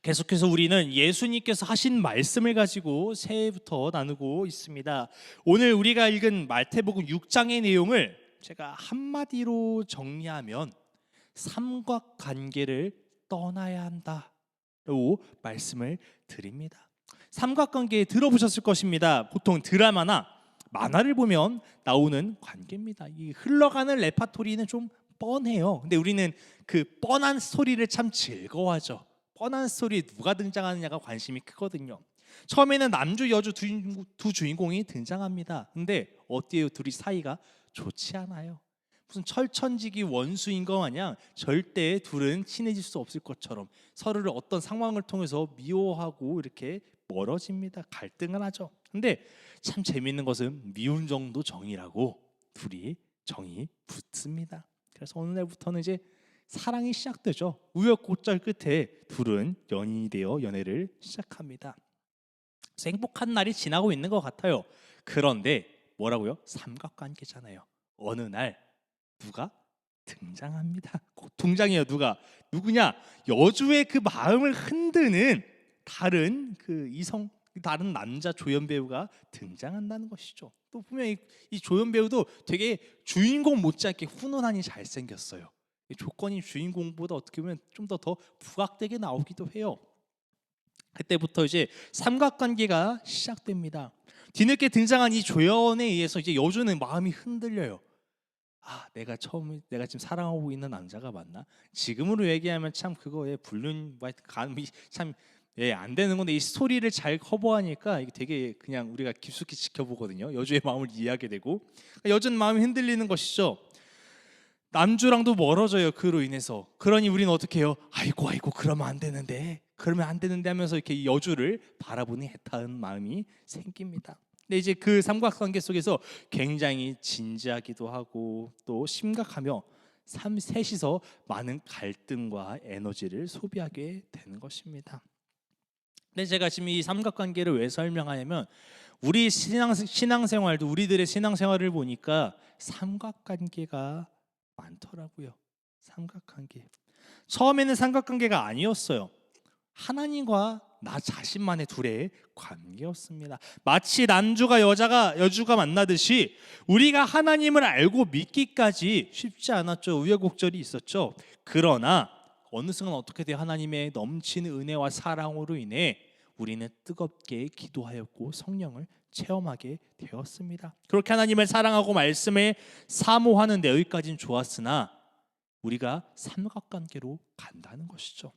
계속해서 우리는 예수님께서 하신 말씀을 가지고 새해부터 나누고 있습니다. 오늘 우리가 읽은 마태복음 6장의 내용을 제가 한마디로 정리하면 삼각관계를 떠나야 한다고 말씀을 드립니다. 삼각관계 들어보셨을 것입니다. 보통 드라마나 만화를 보면 나오는 관계입니다. 이 흘러가는 레파토리는 좀 뻔해요. 근데 우리는 그 뻔한 스토리를 참 즐거워하죠. 뻔한 스토리에 누가 등장하느냐가 관심이 크거든요. 처음에는 남주 여주 두 주인공이 등장합니다. 근데 어때요? 둘이 사이가 좋지 않아요. 무슨 철천지기 원수인 거 마냥 절대 둘은 친해질 수 없을 것처럼 서로를 어떤 상황을 통해서 미워하고 이렇게 멀어집니다. 갈등을 하죠. 근데 참 재밌는 것은 미운 정도 정이라고 둘이 정이 붙습니다. 그래서 어느 날부터는 이제 사랑이 시작되죠. 우여곡절 끝에 둘은 연인이 되어 연애를 시작합니다. 그래서 행복한 날이 지나고 있는 것 같아요. 그런데 뭐라고요? 삼각관계잖아요. 어느 날 누가 등장합니다. 꼭 등장해요. 누구냐? 여주의 그 마음을 흔드는 다른 다른 남자 조연 배우가 등장한다는 것이죠. 또 보면 이 조연 배우도 되게 주인공 못지않게 훈훈하니 잘생겼어요. 조건이 주인공보다 어떻게 보면 좀 더 부각되게 나오기도 해요. 그때부터 이제 삼각관계가 시작됩니다. 뒤늦게 등장한 이 조연에 의해서 이제 여주는 마음이 흔들려요. 내가 지금 사랑하고 있는 남자가 맞나? 지금으로 얘기하면 참 그거에 감이 참 안 되는 건데 이 스토리를 잘 커버하니까 이게 되게 그냥 우리가 깊숙이 지켜보거든요. 여주의 마음을 이해하게 되고 여주는 마음이 흔들리는 것이죠. 남주랑도 멀어져요. 그로 인해서. 그러니 우리는 어떻게 해요? 아이고 그러면 안 되는데 하면서 이렇게 여주를 바라보니 애타는 마음이 생깁니다. 근데 이제 그 삼각관계 속에서 굉장히 진지하기도 하고 또 심각하며 셋이서 많은 갈등과 에너지를 소비하게 되는 것입니다. 근데 제가 지금 이 삼각관계를 왜 설명하냐면 우리들의 신앙생활을 보니까 삼각관계가 많더라고요. 삼각관계. 처음에는 삼각관계가 아니었어요. 하나님과 나 자신만의 둘의 관계였습니다. 마치 남주가 여주가 만나듯이 우리가 하나님을 알고 믿기까지 쉽지 않았죠. 우여곡절이 있었죠. 그러나 어느 순간 어떻게 돼요? 하나님의 넘치는 은혜와 사랑으로 인해 우리는 뜨겁게 기도하였고 성령을 체험하게 되었습니다. 그렇게 하나님을 사랑하고 말씀을 사모하는데 여기까지는 좋았으나 우리가 삼각관계로 간다는 것이죠.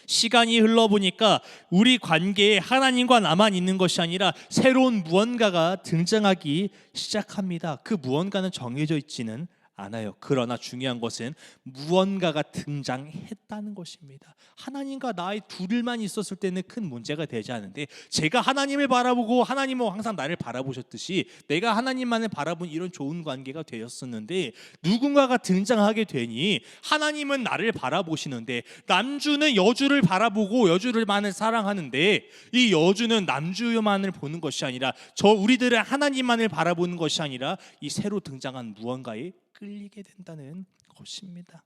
시간이 흘러보니까 우리 관계에 하나님과 나만 있는 것이 아니라 새로운 무언가가 등장하기 시작합니다. 그 무언가는 정해져 있지는 않아요. 그러나 중요한 것은 무언가가 등장했다는 것입니다. 하나님과 나의 둘만 있었을 때는 큰 문제가 되지 않은데 제가 하나님을 바라보고 하나님은 항상 나를 바라보셨듯이 내가 하나님만을 바라본 이런 좋은 관계가 되었었는데 누군가가 등장하게 되니 하나님은 나를 바라보시는데 남주는 여주를 바라보고 여주를만을 사랑하는데 이 여주는 남주만을 보는 것이 아니라 우리들은 하나님만을 바라보는 것이 아니라 이 새로 등장한 무언가에 끌리게 된다는 것입니다.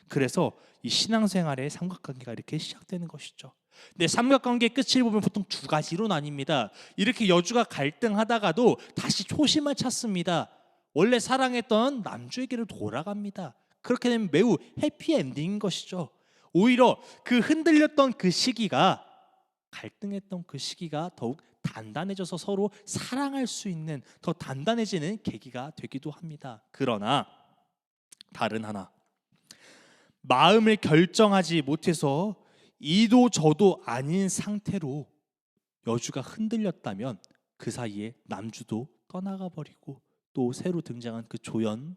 그래서 이 신앙생활의 삼각관계가 이렇게 시작되는 것이죠. 근데 삼각관계의 끝을 보면 보통 두 가지로 나뉩니다. 이렇게 여주가 갈등하다가도 다시 초심을 찾습니다. 원래 사랑했던 남주에게로 돌아갑니다. 그렇게 되면 매우 해피엔딩인 것이죠. 오히려 그 흔들렸던 그 시기가 갈등했던 그 시기가 더욱 단단해져서 서로 사랑할 수 있는 더 단단해지는 계기가 되기도 합니다. 그러나 다른 하나, 마음을 결정하지 못해서 이도 저도 아닌 상태로 여주가 흔들렸다면 그 사이에 남주도 떠나가 버리고 또 새로 등장한 그 조연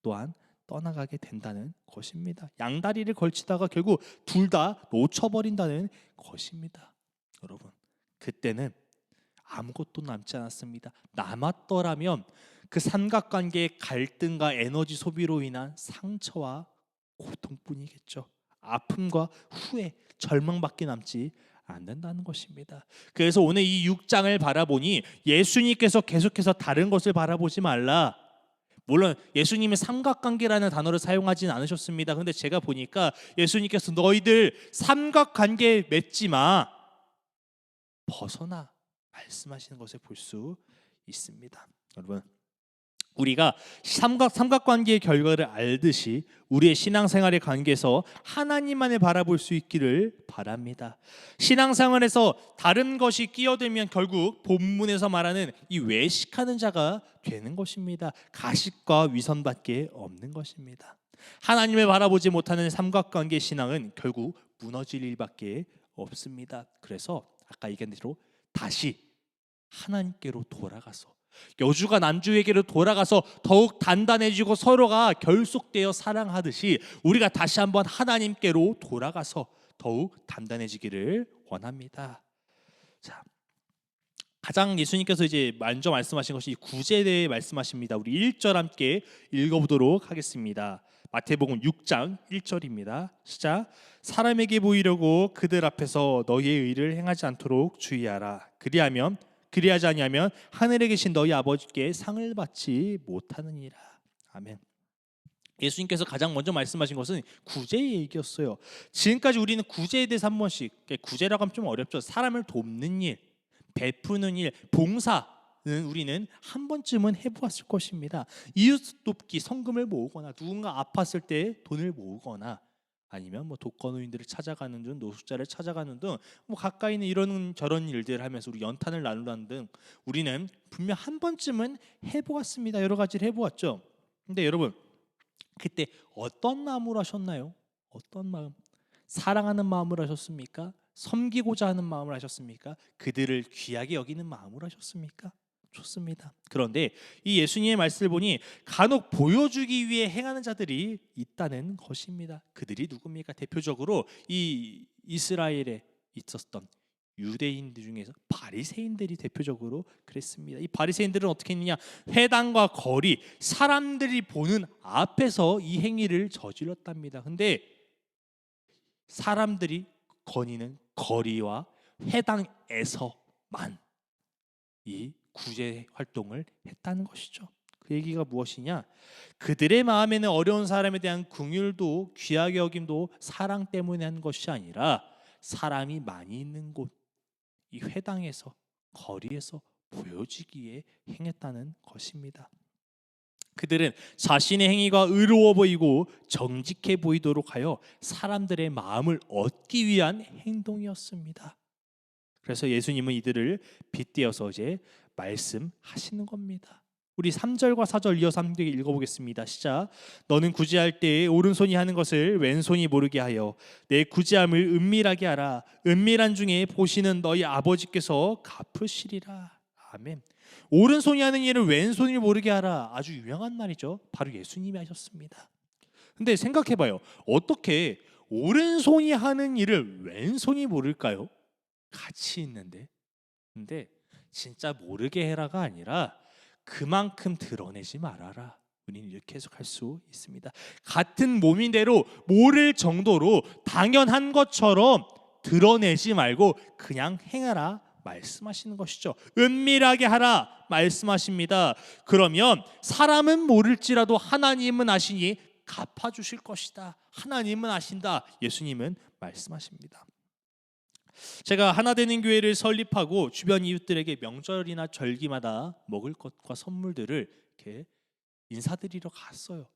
또한 떠나가게 된다는 것입니다. 양다리를 걸치다가 결국 둘 다 놓쳐버린다는 것입니다. 여러분, 그때는 아무것도 남지 않았습니다. 남았더라면 그 삼각관계의 갈등과 에너지 소비로 인한 상처와 고통뿐이겠죠. 아픔과 후회, 절망밖에 남지 않는다는 것입니다. 그래서 오늘 이 6장을 바라보니 예수님께서 계속해서 다른 것을 바라보지 말라, 물론 예수님이 삼각관계라는 단어를 사용하지는 않으셨습니다. 근데 제가 보니까 예수님께서 너희들 삼각관계 맺지 마, 벗어나 말씀하시는 것을 볼 수 있습니다. 여러분, 우리가 삼각관계의 결과를 알듯이 우리의 신앙생활의 관계에서 하나님만을 바라볼 수 있기를 바랍니다. 신앙생활에서 다른 것이 끼어들면 결국 본문에서 말하는 이 외식하는 자가 되는 것입니다. 가식과 위선밖에 없는 것입니다. 하나님을 바라보지 못하는 삼각관계 신앙은 결국 무너질 일밖에 없습니다. 그래서 아까 얘기한 대로 다시 하나님께로 돌아가서 여주가 난주에게로 돌아가서 더욱 단단해지고 서로가 결속되어 사랑하듯이 우리가 다시 한번 하나님께로 돌아가서 더욱 단단해지기를 원합니다. 자, 가장 예수님께서 이제 먼저 말씀하신 것이 구제에 대해 말씀하십니다. 우리 1절 함께 읽어보도록 하겠습니다. 마태복음 6장 1절입니다. 시작. 사람에게 보이려고 그들 앞에서 너희의 의를 행하지 않도록 주의하라. 그리하지 아니하면 하늘에 계신 너희 아버지께 상을 받지 못하느니라. 아멘. 예수님께서 가장 먼저 말씀하신 것은 구제의 얘기였어요. 지금까지 우리는 구제에 대해서 한 번씩, 구제라고 하면 좀 어렵죠. 사람을 돕는 일, 베푸는 일, 봉사는 우리는 한 번쯤은 해보았을 것입니다. 이웃 돕기, 성금을 모으거나 누군가 아팠을 때 돈을 모으거나 아니면 뭐 독거노인들을 찾아가는 등 노숙자를 찾아가는 등 뭐 가까이 있는 이런 저런 일들을 하면서 우리 연탄을 나누는 등 우리는 분명 한 번쯤은 해보았습니다. 여러 가지를 해보았죠. 근데 여러분, 그때 어떤 마음으로 하셨나요? 어떤 마음? 사랑하는 마음으로 하셨습니까? 섬기고자 하는 마음으로 하셨습니까? 그들을 귀하게 여기는 마음으로 하셨습니까? 좋습니다. 그런데 이 예수님의 말씀을 보니 간혹 보여주기 위해 행하는 자들이 있다는 것입니다. 그들이 누굽니까? 대표적으로 이 이스라엘에 있었던 유대인들 중에서 바리새인들이 대표적으로 그랬습니다. 이 바리새인들은 어떻게 했느냐? 회당과 거리, 사람들이 보는 앞에서 이 행위를 저질렀답니다. 근데 사람들이 거니는 거리와 회당에서만 이 구제 활동을 했다는 것이죠. 그 얘기가 무엇이냐? 그들의 마음에는 어려운 사람에 대한 긍휼도 귀하게 여김도 사랑 때문에 한 것이 아니라 사람이 많이 있는 곳, 이 회당에서 거리에서 보여지기에 행했다는 것입니다. 그들은 자신의 행위가 의로워 보이고 정직해 보이도록 하여 사람들의 마음을 얻기 위한 행동이었습니다. 그래서 예수님은 이들을 빗대어서 이제 말씀하시는 겁니다. 우리 3절과 4절 이어서 함께 읽어보겠습니다. 시작. 너는 구제할 때에 오른손이 하는 것을 왼손이 모르게 하여 내 구제함을 은밀하게 하라. 은밀한 중에 보시는 너희 아버지께서 갚으시리라. 아멘. 오른손이 하는 일을 왼손이 모르게 하라. 아주 유명한 말이죠. 바로 예수님이 하셨습니다. 근데 생각해봐요. 어떻게 오른손이 하는 일을 왼손이 모를까요? 같이 있는데. 근데 진짜 모르게 해라가 아니라 그만큼 드러내지 말아라. 우리는 이렇게 해석할 수 있습니다. 같은 몸인대로 모를 정도로 당연한 것처럼 드러내지 말고 그냥 행하라 말씀하시는 것이죠. 은밀하게 하라 말씀하십니다. 그러면 사람은 모를지라도 하나님은 아시니 갚아주실 것이다. 하나님은 아신다. 예수님은 말씀하십니다. 제가 하나되는 교회를 설립하고 주변 이웃들에게 명절이나 절기마다 먹을 것과 선물들을 이렇게 인사드리러 갔어요.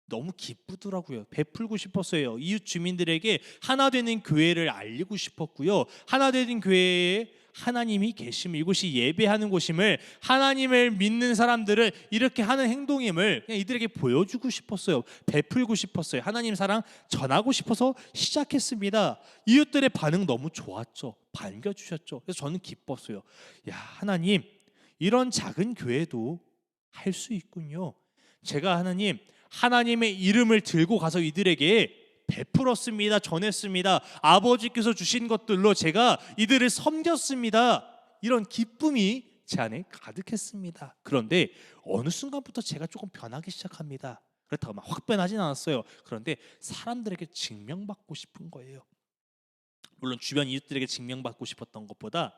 너무 기쁘더라고요. 베풀고 싶었어요. 이웃 주민들에게 하나되는 교회를 알리고 싶었고요. 하나되는 교회에 하나님이 계심을, 이곳이 예배하는 곳임을, 하나님을 믿는 사람들은 이렇게 하는 행동임을 그냥 이들에게 보여주고 싶었어요. 베풀고 싶었어요. 하나님 사랑 전하고 싶어서 시작했습니다. 이웃들의 반응 너무 좋았죠. 반겨주셨죠. 그래서 저는 기뻤어요. 야, 하나님, 이런 작은 교회도 할 수 있군요. 제가 하나님의 이름을 들고 가서 이들에게 베풀었습니다. 전했습니다. 아버지께서 주신 것들로 제가 이들을 섬겼습니다. 이런 기쁨이 제 안에 가득했습니다. 그런데 어느 순간부터 제가 조금 변하기 시작합니다. 그렇다고 막 확 변하진 않았어요. 그런데 사람들에게 증명받고 싶은 거예요. 물론 주변 이웃들에게 증명받고 싶었던 것보다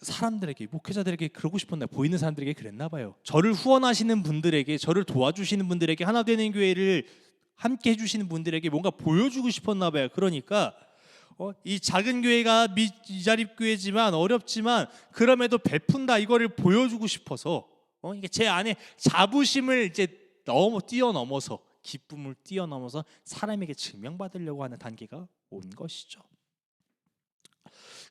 사람들에게, 목회자들에게 그러고 싶었나, 보이는 사람들에게 그랬나 봐요. 저를 후원하시는 분들에게, 저를 도와주시는 분들에게, 하나 되는 교회를 함께 해주시는 분들에게 뭔가 보여주고 싶었나 봐요. 그러니까 이 작은 교회가 미자립 교회지만 어렵지만 그럼에도 베푼다, 이거를 보여주고 싶어서 이게 제 안에 자부심을 이제 뛰어넘어서, 기쁨을 뛰어넘어서 사람에게 증명받으려고 하는 단계가 온 것이죠.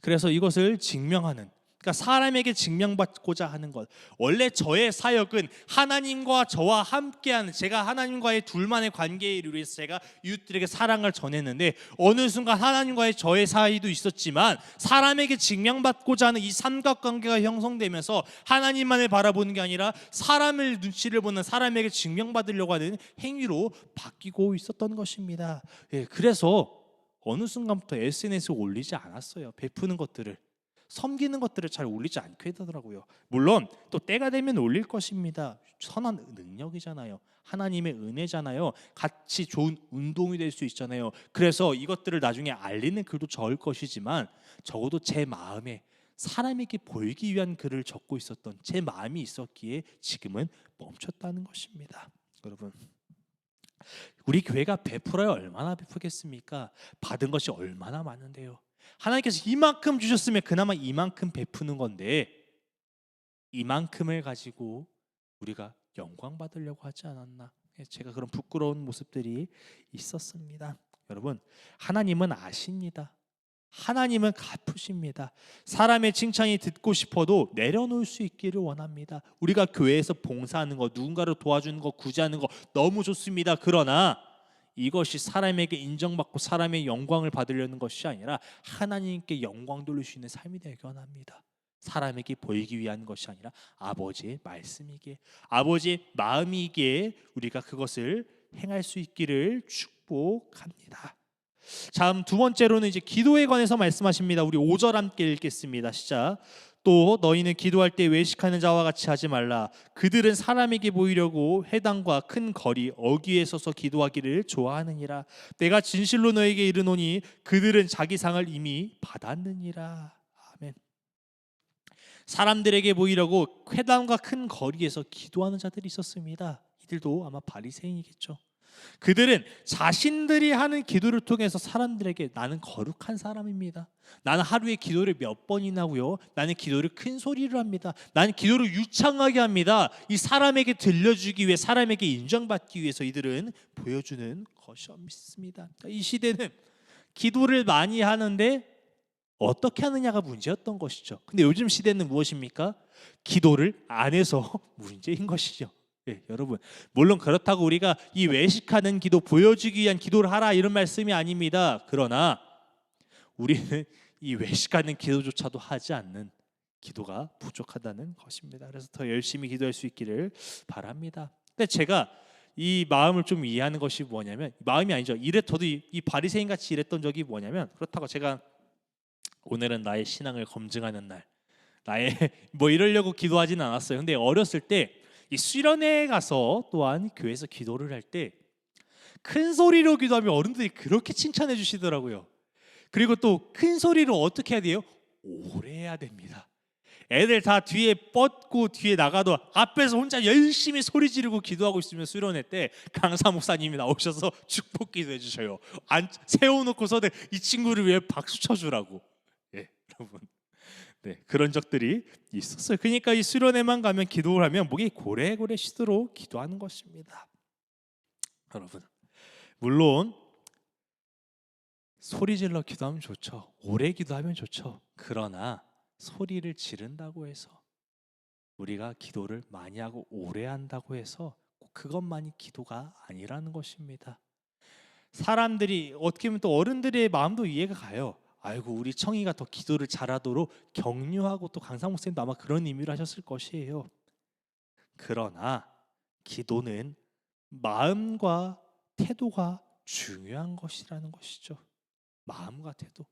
그래서 이것을 증명하는, 그러니까 사람에게 증명받고자 하는 것, 원래 저의 사역은 하나님과 저와 함께하는, 제가 하나님과의 둘만의 관계에 이르해서 제가 이웃들에게 사랑을 전했는데, 어느 순간 하나님과의 저의 사이도 있었지만 사람에게 증명받고자 하는 이 삼각관계가 형성되면서 하나님만을 바라보는 게 아니라 사람을 눈치를 보는, 사람에게 증명받으려고 하는 행위로 바뀌고 있었던 것입니다. 그래서 어느 순간부터 SNS에 올리지 않았어요. 베푸는 것들을, 섬기는 것들을 잘 올리지 않게 되더라고요. 물론 또 때가 되면 올릴 것입니다. 선한 능력이잖아요. 하나님의 은혜잖아요. 같이 좋은 운동이 될 수 있잖아요. 그래서 이것들을 나중에 알리는 글도 적을 것이지만, 적어도 제 마음에 사람에게 보이기 위한 글을 적고 있었던 제 마음이 있었기에 지금은 멈췄다는 것입니다. 여러분, 우리 교회가 베풀어야 얼마나 베푸겠습니까? 받은 것이 얼마나 많은데요. 하나님께서 이만큼 주셨으면 그나마 이만큼 베푸는 건데, 이만큼을 가지고 우리가 영광 받으려고 하지 않았나. 제가 그런 부끄러운 모습들이 있었습니다. 여러분, 하나님은 아십니다. 하나님은 갚으십니다. 사람의 칭찬이 듣고 싶어도 내려놓을 수 있기를 원합니다. 우리가 교회에서 봉사하는 거, 누군가를 도와주는 거, 구제하는 거 너무 좋습니다. 그러나 이것이 사람에게 인정받고 사람의 영광을 받으려는 것이 아니라 하나님께 영광 돌릴 수 있는 삶이 되기 원합니다. 사람에게 보이기 위한 것이 아니라 아버지의 말씀이기에, 아버지의 마음이기에 우리가 그것을 행할 수 있기를 축복합니다. 다음 두 번째로는 이제 기도에 관해서 말씀하십니다. 우리 5절 함께 읽겠습니다. 시작. 또 너희는 기도할 때 외식하는 자와 같이 하지 말라. 그들은 사람에게 보이려고 회당과 큰 거리 어귀에 서서 기도하기를 좋아하느니라. 내가 진실로 너에게 이르노니 그들은 자기 상을 이미 받았느니라. 아멘. 사람들에게 보이려고 회당과 큰 거리에서 기도하는 자들이 있었습니다. 이들도 아마 바리새인이겠죠. 그들은 자신들이 하는 기도를 통해서 사람들에게 나는 거룩한 사람입니다. 나는 하루에 기도를 몇 번이나 하고요. 나는 기도를 큰 소리로 합니다. 나는 기도를 유창하게 합니다. 이 사람에게 들려주기 위해, 사람에게 인정받기 위해서 이들은 보여주는 것이었습니다. 이 시대는 기도를 많이 하는데 어떻게 하느냐가 문제였던 것이죠. 근데 요즘 시대는 무엇입니까? 기도를 안 해서 문제인 것이죠. 여러분, 물론 그렇다고 우리가 이 외식하는 기도, 보여주기 위한 기도를 하라, 이런 말씀이 아닙니다. 그러나 우리는 이 외식하는 기도조차도 하지 않는 기도가 부족하다는 것입니다. 그래서 더 열심히 기도할 수 있기를 바랍니다. 근데 제가 이 마음을 좀 이해하는 것이 뭐냐면, 마음이 아니죠. 저도 이 바리새인 같이 이랬던 적이 뭐냐면, 그렇다고 제가 오늘은 나의 신앙을 검증하는 날, 나의 뭐 이러려고 기도하지는 않았어요. 근데 어렸을 때 이 수련회에 가서 또한 교회에서 기도를 할 때 큰 소리로 기도하면 어른들이 그렇게 칭찬해 주시더라고요. 그리고 또 큰 소리로 어떻게 해야 돼요? 오래 해야 됩니다. 애들 다 뒤에 뻗고 뒤에 나가도 앞에서 혼자 열심히 소리 지르고 기도하고 있으면 수련회 때 강사 목사님이 나오셔서 축복 기도해 주셔요. 세워놓고서는 이 친구를 위해 박수 쳐주라고. 여러분, 그런 적들이 있었어요. 그러니까 이 수련회만 가면, 기도를 하면 목이 고래고래 쉬도록 기도하는 것입니다. 여러분, 물론 소리 질러 기도하면 좋죠. 오래 기도하면 좋죠. 그러나 소리를 지른다고 해서, 우리가 기도를 많이 하고 오래 한다고 해서 꼭 그것만이 기도가 아니라는 것입니다. 사람들이 어떻게 보면 또 어른들의 마음도 이해가 가요. 아이고, 우리 청이가 더 기도를 잘하도록 격려하고, 또 강사 목사님도 아마 그런 의미로 하셨을 것이에요. 그러나 기도는 마음과 태도가 중요한 것이라는 것이죠. 마음과 태도.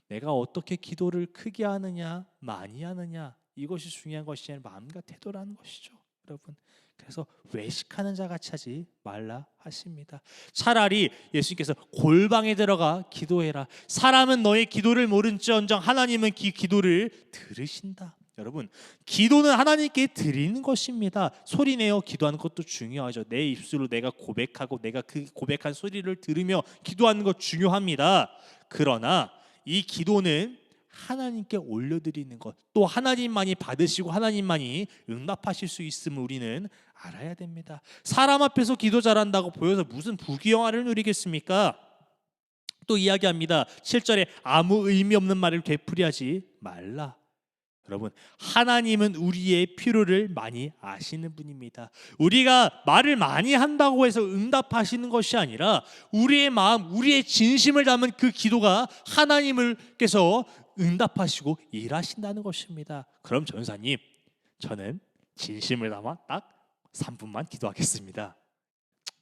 내가 어떻게 기도를 크게 하느냐, 많이 하느냐, 이것이 중요한 것이 아니라 마음과 태도라는 것이죠. 여러분, 그래서 외식하는 자 같이 하지 말라 하십니다. 차라리 예수님께서 골방에 들어가 기도해라. 사람은 너의 기도를 모른지언정 하나님은 기도를 들으신다. 여러분, 기도는 하나님께 드리는 것입니다. 소리내어 기도하는 것도 중요하죠. 내 입술로 내가 고백하고 내가 그 고백한 소리를 들으며 기도하는 것 중요합니다. 그러나 이 기도는 하나님께 올려드리는 것, 또 하나님만이 받으시고 하나님만이 응답하실 수 있음을 우리는 알아야 됩니다. 사람 앞에서 기도 잘한다고 보여서 무슨 부귀영화를 누리겠습니까? 또 이야기합니다. 7절에 아무 의미 없는 말을 되풀이하지 말라. 여러분, 하나님은 우리의 필요를 많이 아시는 분입니다. 우리가 말을 많이 한다고 해서 응답하시는 것이 아니라 우리의 마음, 우리의 진심을 담은 그 기도가 하나님께서 응답하시고 일하신다는 것입니다. 그럼 전사님, 저는 진심을 담아 딱 3분만 기도하겠습니다.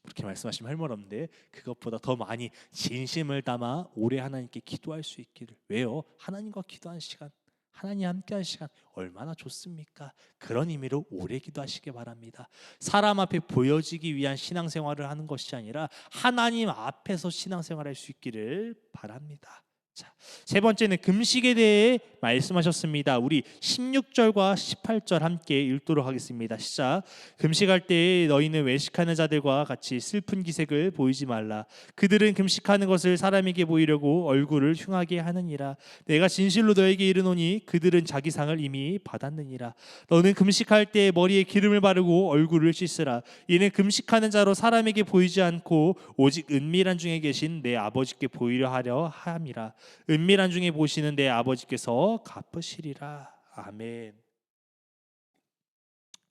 그렇게 말씀하시면 할 말 없는데, 그것보다 더 많이 진심을 담아 오래 하나님께 기도할 수 있기를. 왜요? 하나님과 기도하는 시간, 하나님 함께하는 시간 얼마나 좋습니까? 그런 의미로 오래 기도하시기 바랍니다. 사람 앞에 보여지기 위한 신앙생활을 하는 것이 아니라 하나님 앞에서 신앙생활할 수 있기를 바랍니다. 자, 세 번째는 금식에 대해 말씀하셨습니다. 우리 16절과 18절 함께 읽도록 하겠습니다. 시작. 금식할 때에 너희는 외식하는 자들과 같이 슬픈 기색을 보이지 말라. 그들은 금식하는 것을 사람에게 보이려고 얼굴을 흉하게 하느니라. 내가 진실로 너에게 이르노니 그들은 자기 상을 이미 받았느니라. 너는 금식할 때 머리에 기름을 바르고 얼굴을 씻으라. 이는 금식하는 자로 사람에게 보이지 않고 오직 은밀한 중에 계신 내 아버지께 보이려 하려 함이라. 은밀한 중에 보시는 내 아버지께서 갚으시리라. 아멘.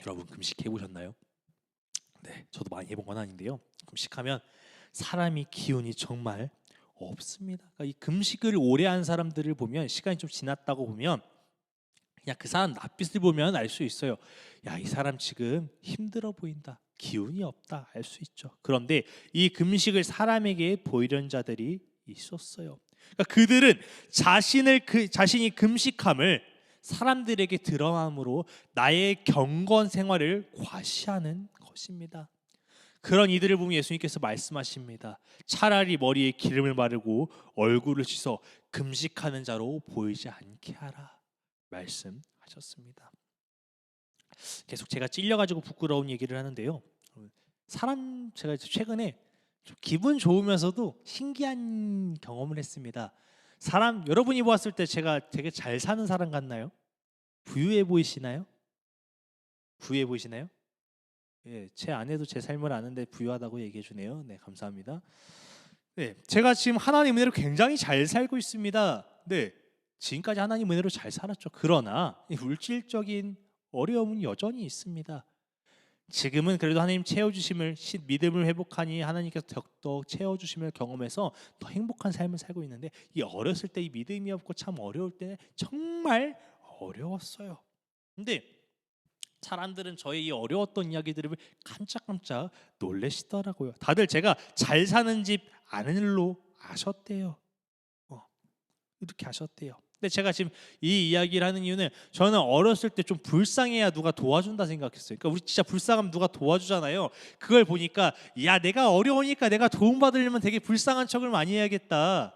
여러분, 금식해 보셨나요? 네, 저도 많이 해본 건 아닌데요. 금식하면 사람이 기운이 정말 없습니다. 그러니까 이 금식을 오래 한 사람들을 보면, 시간이 좀 지났다고 보면 그냥 그 사람 낯빛을 보면 알 수 있어요. 야, 이 사람 지금 힘들어 보인다, 기운이 없다, 알 수 있죠. 그런데 이 금식을 사람에게 보이려는 자들이 있었어요. 그러니까 그들은 자신이 금식함을 사람들에게 드러남으로 나의 경건 생활을 과시하는 것입니다. 그런 이들을 보면 예수님께서 말씀하십니다. 차라리 머리에 기름을 바르고 얼굴을 씻어 금식하는 자로 보이지 않게 하라 말씀하셨습니다. 계속 제가 찔려가지고 부끄러운 얘기를 하는데요. 제가 최근에 좀 기분 좋으면서도 신기한 경험을 했습니다. 여러분이 보았을 때 제가 되게 잘 사는 사람 같나요? 부유해 보이시나요? 부유해 보이시나요? 예, 제 아내도 제 삶을 아는데 부유하다고 얘기해 주네요. 네, 감사합니다. 네, 제가 지금 하나님 은혜로 굉장히 잘 살고 있습니다. 네, 지금까지 하나님 은혜로 잘 살았죠. 그러나 물질적인 어려움은 여전히 있습니다. 지금은 그래도 하나님 채워주심을, 믿음을 회복하니 하나님께서 더욱 채워주심을 경험해서 더 행복한 삶을 살고 있는데, 이 어렸을 때 이 믿음이 없고 참 어려울 때 정말 어려웠어요. 근데 사람들은 저의 이 어려웠던 이야기 들으면 깜짝깜짝 놀라시더라고요. 다들 제가 잘 사는 집 아는 일로 아셨대요. 이렇게 아셨대요. 근데 제가 지금 이 이야기를 하는 이유는, 저는 어렸을 때 좀 불쌍해야 누가 도와준다 생각했어요. 그러니까 우리 진짜 불쌍하면 누가 도와주잖아요. 그걸 보니까 야, 내가 어려우니까 내가 도움받으려면 되게 불쌍한 척을 많이 해야겠다.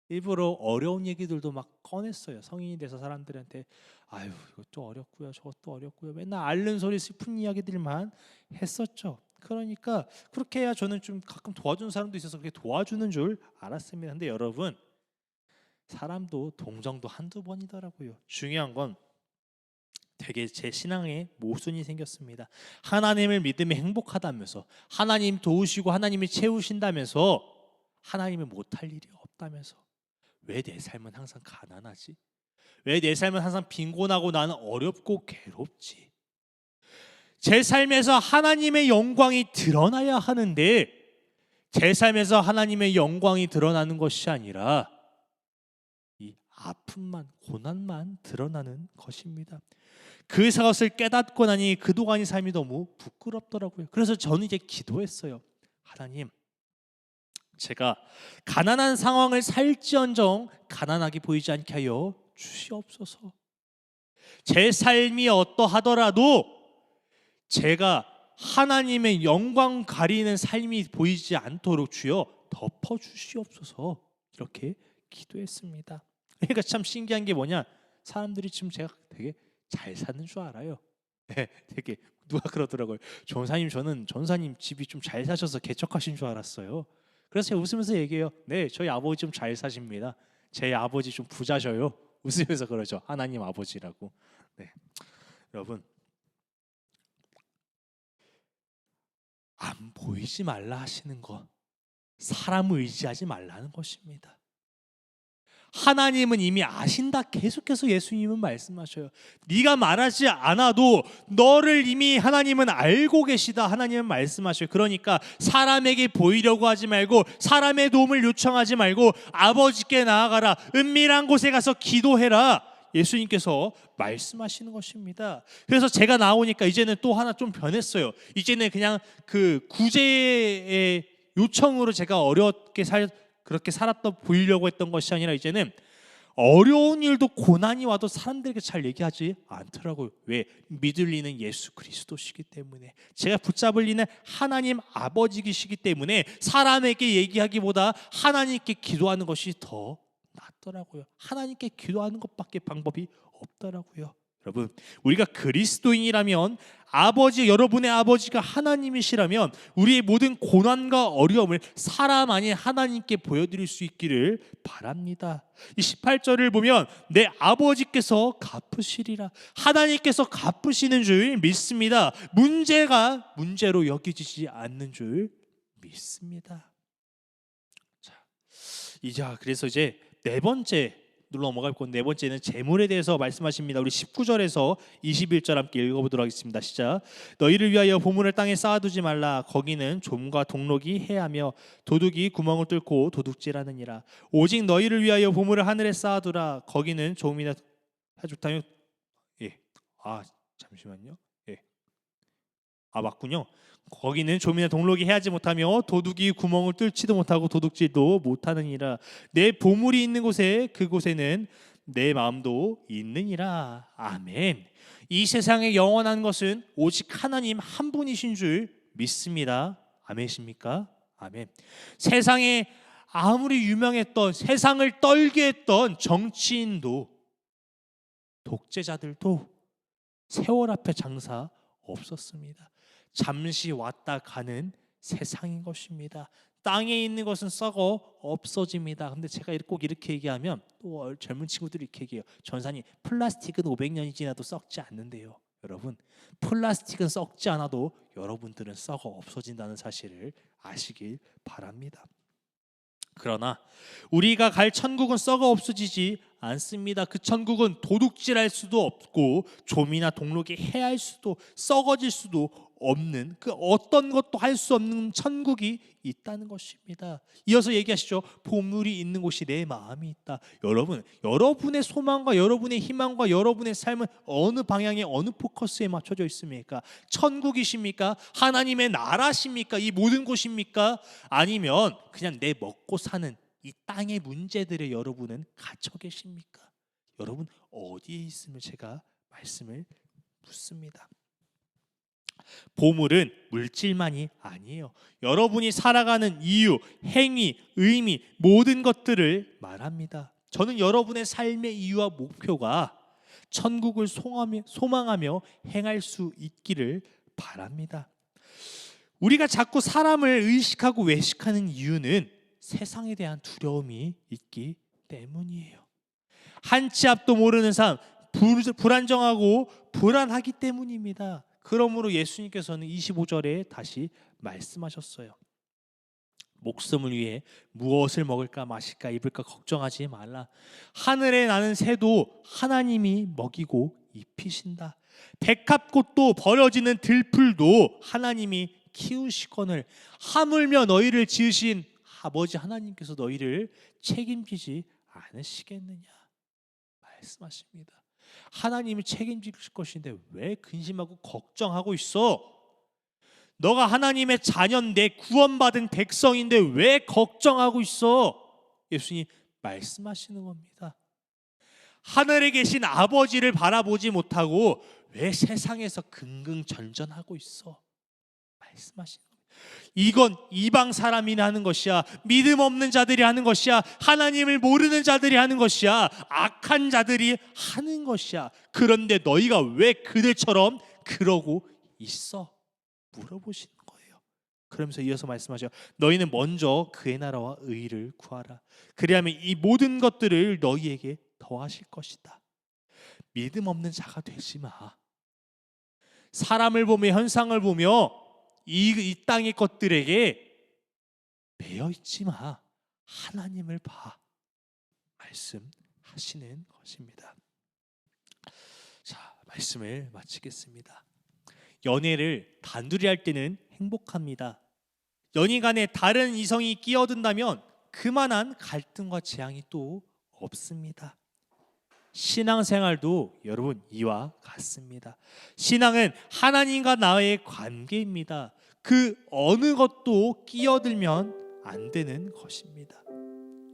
일부러 어려운 얘기들도 막 꺼냈어요. 성인이 돼서 사람들한테 아유, 이것도 어렵고요, 저것도 어렵고요, 맨날 앓는 소리, 슬픈 이야기들만 했었죠. 그러니까 그렇게 해야 저는 좀 가끔 도와주는 사람도 있어서 그렇게 도와주는 줄 알았습니다. 근데 여러분, 사람도 동정도 한두 번이더라고요. 중요한 건 되게 제 신앙에 모순이 생겼습니다. 하나님을 믿으면 행복하다면서, 하나님 도우시고 하나님이 채우신다면서, 하나님을 못할 일이 없다면서, 왜 내 삶은 항상 가난하지? 왜 내 삶은 항상 빈곤하고 나는 어렵고 괴롭지? 제 삶에서 하나님의 영광이 드러나야 하는데, 제 삶에서 하나님의 영광이 드러나는 것이 아니라 이 아픔만, 고난만 드러나는 것입니다. 그것을 깨닫고 나니 그동안의 삶이 너무 부끄럽더라고요. 그래서 저는 이제 기도했어요. 하나님, 제가 가난한 상황을 살지언정 가난하게 보이지 않게 하여 주시옵소서. 제 삶이 어떠하더라도 제가 하나님의 영광 가리는 삶이 보이지 않도록 주여 덮어주시옵소서 이렇게 기도했습니다. 그러니까 참 신기한 게 뭐냐, 사람들이 지금 제가 되게 잘 사는 줄 알아요. 네, 되게 누가 그러더라고요. 전사님, 저는 전사님 집이 좀 잘 사셔서 개척하신 줄 알았어요. 그래서 제가 웃으면서 얘기해요. 네, 저희 아버지 좀 잘 사십니다. 제 아버지 좀 부자셔요. 웃으면서 그러죠. 하나님 아버지라고. 네, 여러분, 안 보이지 말라 하시는 것, 사람을 의지하지 말라는 것입니다. 하나님은 이미 아신다. 계속해서 예수님은 말씀하셔요. 네가 말하지 않아도 너를 이미 하나님은 알고 계시다. 하나님은 말씀하셔요. 그러니까 사람에게 보이려고 하지 말고, 사람의 도움을 요청하지 말고 아버지께 나아가라. 은밀한 곳에 가서 기도해라. 예수님께서 말씀하시는 것입니다. 그래서 제가 나오니까 이제는 또 하나 좀 변했어요. 이제는 그냥 그 구제의 요청으로 제가 어렵게 그렇게 살았다 보이려고 했던 것이 아니라, 이제는 어려운 일도 고난이 와도 사람들에게 잘 얘기하지 않더라고요. 왜? 믿을 이는 예수 그리스도시기 때문에, 제가 붙잡을 이는 하나님 아버지이시기 때문에 사람에게 얘기하기보다 하나님께 기도하는 것이 더 낫더라고요. 하나님께 기도하는 것밖에 방법이 없더라고요. 여러분, 우리가 그리스도인이라면, 여러분의 아버지가 하나님이시라면 우리의 모든 고난과 어려움을 사람 아닌 하나님께 보여드릴 수 있기를 바랍니다. 이 18절을 보면 내 아버지께서 갚으시리라, 하나님께서 갚으시는 줄 믿습니다. 문제가 문제로 여겨지지 않는 줄 믿습니다. 그래서 이제 네 번째 넘어갈 건, 네 번째는 재물에 대해서 말씀하십니다. 우리 19절에서 21절 함께 읽어보도록 하겠습니다. 시작. 너희를 위하여 보물을 땅에 쌓아두지 말라. 거기는 좀과 동록이 해하며 도둑이 구멍을 뚫고 도둑질하느니라. 오직 너희를 위하여 보물을 하늘에 쌓아두라. 거기는 좀이나 좋다면 잠시만요. 맞군요. 거기는 좀이나 동록이 해하지 못하며 도둑이 구멍을 뚫지도 못하고 도둑질도 못하느니라. 내 보물이 있는 곳에, 그곳에는 내 마음도 있느니라. 아멘. 이 세상에 영원한 것은 오직 하나님 한 분이신 줄 믿습니다. 아멘이십니까? 아멘. 세상에 아무리 유명했던, 세상을 떨게 했던 정치인도, 독재자들도 세월 앞에 장사 없었습니다. 잠시 왔다 가는 세상인 것입니다. 땅에 있는 것은 썩어 없어집니다. 근데 제가 꼭 이렇게 얘기하면 또 젊은 친구들이 이렇게 얘기해요. 전사님, 플라스틱은 500년이 지나도 썩지 않는데요. 여러분, 플라스틱은 썩지 않아도 여러분들은 썩어 없어진다는 사실을 아시길 바랍니다. 그러나 우리가 갈 천국은 썩어 없어지지 않습니다. 그 천국은 도둑질할 수도 없고 좀이나 동록이 해할 수도, 썩어질 수도 없는, 그 어떤 것도 할 수 없는 천국이 있다는 것입니다. 이어서 얘기하시죠. 보물이 있는 곳이 내 마음이 있다. 여러분, 여러분의 소망과 여러분의 희망과 여러분의 삶은 어느 방향에, 어느 포커스에 맞춰져 있습니까? 천국이십니까? 하나님의 나라십니까? 이 모든 곳입니까? 아니면 그냥 내 먹고 사는 이 땅의 문제들에 여러분은 갇혀 계십니까? 여러분, 어디에 있으면 제가 말씀을 묻습니다. 보물은 물질만이 아니에요. 여러분이 살아가는 이유, 행위, 의미, 모든 것들을 말합니다. 저는 여러분의 삶의 이유와 목표가 천국을 소망하며 행할 수 있기를 바랍니다. 우리가 자꾸 사람을 의식하고 외식하는 이유는 세상에 대한 두려움이 있기 때문이에요. 한 치 앞도 모르는 삶, 불안정하고 불안하기 때문입니다. 그러므로 예수님께서는 25절에 다시 말씀하셨어요. 목숨을 위해 무엇을 먹을까 마실까 입을까 걱정하지 말라. 하늘에 나는 새도 하나님이 먹이고 입히신다. 백합꽃도 버려지는 들풀도 하나님이 키우시거늘 하물며 너희를 지으신 아버지 하나님께서 너희를 책임지지 않으시겠느냐 말씀하십니다. 하나님이 책임질 것인데 왜 근심하고 걱정하고 있어? 너가 하나님의 자녀인데, 구원받은 백성인데 왜 걱정하고 있어? 예수님 말씀하시는 겁니다. 하늘에 계신 아버지를 바라보지 못하고 왜 세상에서 긍긍전전하고 있어? 말씀하시는 거예요. 이건 이방 사람이 하는 것이야. 믿음 없는 자들이 하는 것이야. 하나님을 모르는 자들이 하는 것이야. 악한 자들이 하는 것이야. 그런데 너희가 왜 그들처럼 그러고 있어? 물어보시는 거예요. 그러면서 이어서 말씀하셔. 너희는 먼저 그의 나라와 의를 구하라. 그리하면 이 모든 것들을 너희에게 더하실 것이다. 믿음 없는 자가 되지 마. 사람을 보며, 현상을 보며 이 땅의 것들에게 매여 있지 마. 하나님을 봐. 말씀하시는 것입니다. 자, 말씀을 마치겠습니다. 연애를 단둘이 할 때는 행복합니다. 연인 간에 다른 이성이 끼어든다면 그만한 갈등과 재앙이 또 없습니다. 신앙생활도 여러분 이와 같습니다. 신앙은 하나님과 나의 관계입니다. 그 어느 것도 끼어들면 안 되는 것입니다.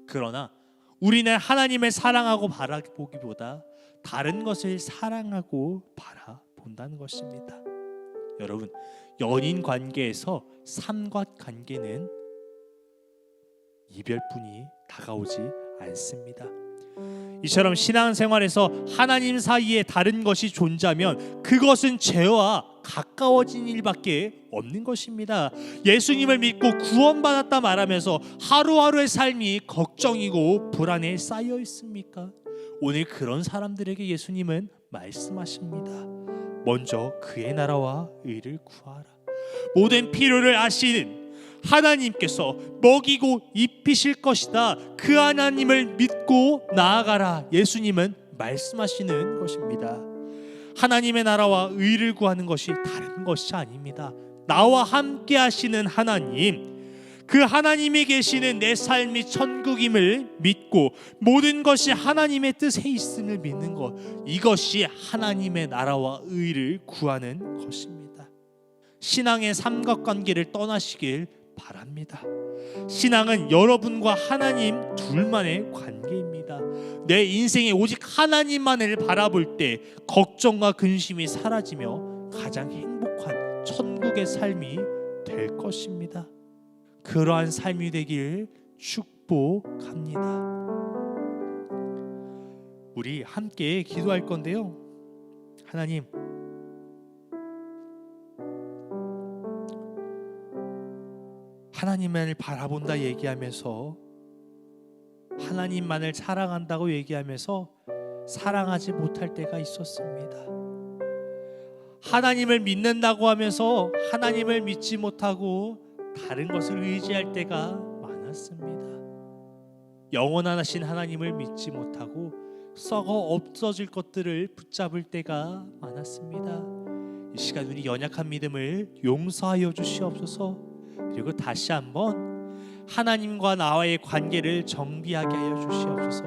그러나 우리는 하나님을 사랑하고 바라보기보다 다른 것을 사랑하고 바라본다는 것입니다. 여러분, 연인 관계에서 삼각관계는 이별뿐이 다가오지 않습니다. 이처럼 신앙생활에서 하나님 사이에 다른 것이 존재하면 그것은 죄와 가까워진 일밖에 없는 것입니다. 예수님을 믿고 구원받았다 말하면서 하루하루의 삶이 걱정이고 불안에 쌓여 있습니까? 오늘 그런 사람들에게 예수님은 말씀하십니다. 먼저 그의 나라와 의를 구하라. 모든 필요를 아시는 하나님께서 먹이고 입히실 것이다. 그 하나님을 믿고 나아가라. 예수님은 말씀하시는 것입니다. 하나님의 나라와 의를 구하는 것이 다른 것이 아닙니다. 나와 함께 하시는 하나님, 그 하나님이 계시는 내 삶이 천국임을 믿고 모든 것이 하나님의 뜻에 있음을 믿는 것, 이것이 하나님의 나라와 의를 구하는 것입니다. 신앙의 삼각관계를 떠나시길 바랍니다. 신앙은 여러분과 하나님 둘만의 관계입니다. 내 인생에 오직 하나님만을 바라볼 때 걱정과 근심이 사라지며 가장 행복한 천국의 삶이 될 것입니다. 그러한 삶이 되길 축복합니다. 우리 함께 기도할 건데요. 하나님, 하나님만을 바라본다 얘기하면서 하나님만을 사랑한다고 얘기하면서 사랑하지 못할 때가 있었습니다. 하나님을 믿는다고 하면서 하나님을 믿지 못하고 다른 것을 의지할 때가 많았습니다. 영원하신 하나님을 믿지 못하고 썩어 없어질 것들을 붙잡을 때가 많았습니다. 이 시간 우리 연약한 믿음을 용서하여 주시옵소서. 그리고 다시 한번 하나님과 나와의 관계를 정비하게 하여 주시옵소서.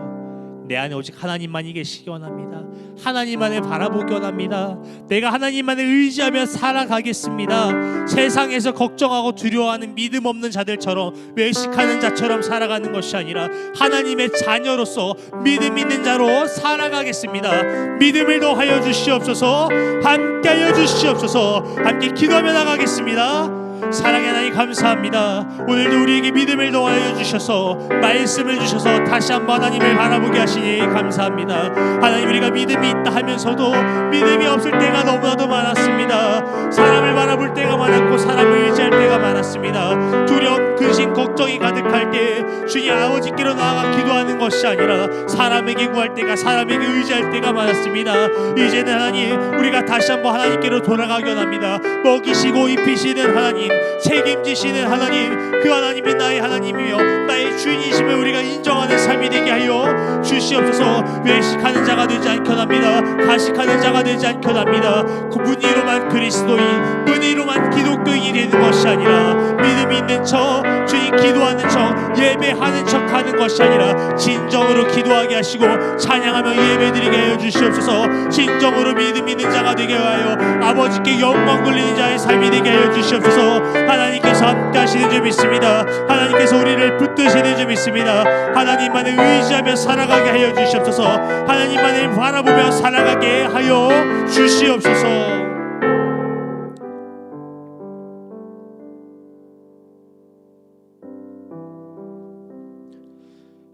내 안에 오직 하나님만이 계시기 원합니다. 하나님만을 바라보기 원합니다. 내가 하나님만을 의지하며 살아가겠습니다. 세상에서 걱정하고 두려워하는 믿음 없는 자들처럼 외식하는 자처럼 살아가는 것이 아니라 하나님의 자녀로서 믿음 있는 자로 살아가겠습니다. 믿음을 더하여 주시옵소서. 함께 하여 주시옵소서. 함께 기도하며 나가겠습니다. 사랑의 하나님 감사합니다. 오늘도 우리에게 믿음을 더하여 주셔서 말씀을 주셔서 다시 한번 하나님을 바라보게 하시니 감사합니다. 하나님, 우리가 믿음이 있다 하면서도 믿음이 없을 때가 너무나도 많았습니다. 사람을 바라볼 때가 많았고 사람을 의지할 때가 많았습니다. 두려움, 근심, 걱정이 가득할 때 주님 아버지께로 나아가 기도하는 것이 아니라 사람에게 구할 때가, 사람에게 의지할 때가 많았습니다. 이제는 하나님, 우리가 다시 한번 하나님께로 돌아가기 원합니다. 먹이시고 입히시는 하나님, 책임지시는 하나님, 그 하나님이 나의 하나님이며 나의 주인이심을 우리가 인정하는 삶이 되게 하여 주시옵소서. 외식하는 자가 되지 않게 합니다. 가식하는 자가 되지 않게 합니다. 그 무늬로만 그리스도인, 무늬로만 기독교인이 되는 것이 아니라 믿음 있는 척, 주님 기도하는 척, 예배하는 척 하는 것이 아니라 진정으로 기도하게 하시고 찬양하며 예배드리게 하여 주시옵소서. 진정으로 믿음 있는 자가 되게 하여 아버지께 영광 돌리는 자의 삶이 되게 하여 주시옵소서. 하나님께서 하나님께서 함께 하시는 줄 믿습니다. 하나님께서 우리를 붙드시는 줄 믿습니다. 하나님만을 의지하며 살아가게 하여 주시옵소서. 하나님만을 바라보며 살아가게 하여 주시옵소서.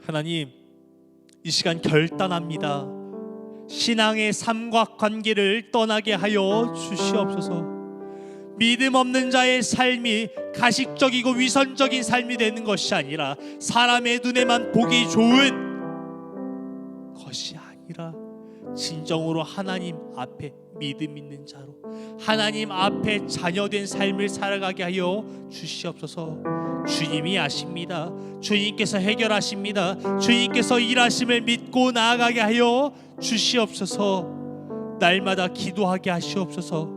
하나님, 이 시간 결단합니다. 신앙의 삼각관계를 떠나게 하여 주시옵소서. 믿음 없는 자의 삶이 가식적이고 위선적인 삶이 되는 것이 아니라 사람의 눈에만 보기 좋은 것이 아니라 진정으로 하나님 앞에 믿음 있는 자로 하나님 앞에 자녀된 삶을 살아가게 하여 주시옵소서. 주님이 아십니다. 주님께서 해결하십니다. 주님께서 일하심을 믿고 나아가게 하여 주시옵소서. 날마다 기도하게 하시옵소서.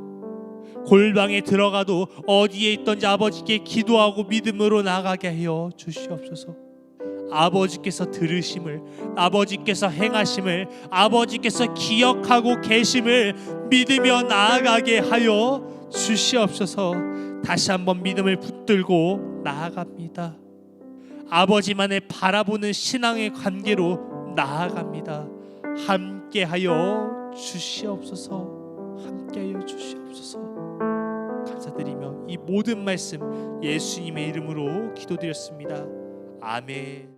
골방에 들어가도 어디에 있던지 아버지께 기도하고 믿음으로 나아가게 하여 주시옵소서. 아버지께서 들으심을, 아버지께서 행하심을, 아버지께서 기억하고 계심을 믿으며 나아가게 하여 주시옵소서. 다시 한번 믿음을 붙들고 나아갑니다. 아버지만을 바라보는 신앙의 관계로 나아갑니다. 함께하여 주시옵소서. 함께하여 주시옵소서. 감사드리며 이 모든 말씀 예수님의 이름으로 기도드렸습니다. 아멘.